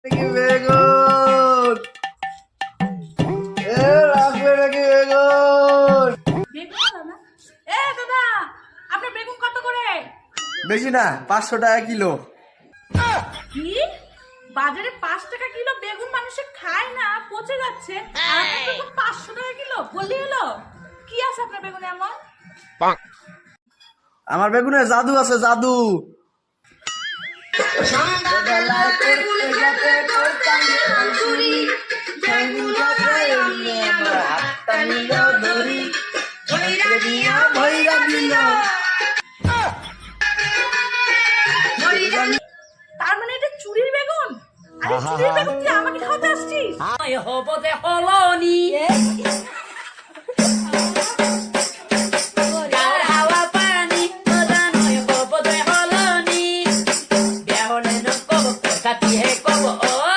নাকি বেগুন লাগবে নাকি বেগুন? বেগুন আলা না? দাদা, আপনার বেগুন কত করে? বেশি না, 500 টাকা কিলো। কি? বাজারে 5 টাকা কিলো বেগুন মানুষে খায় না, পচে যাচ্ছে। আর আপনি তো 500 টাকা কিলো বললি হলো। কি আছে আপনার বেগুনে এমন? আমার বেগুনে জাদু আছে, জাদু। তার মানে এটা চুরির বেগুন? আরে চুরির বেগুন তুই আমাকে খাওয়াতে আসছিস? হব যে হলনি গাওয়ার হাওয়া পানি নয় হব যে হলনি বিয়া হলে নকব কাটি হে কব ও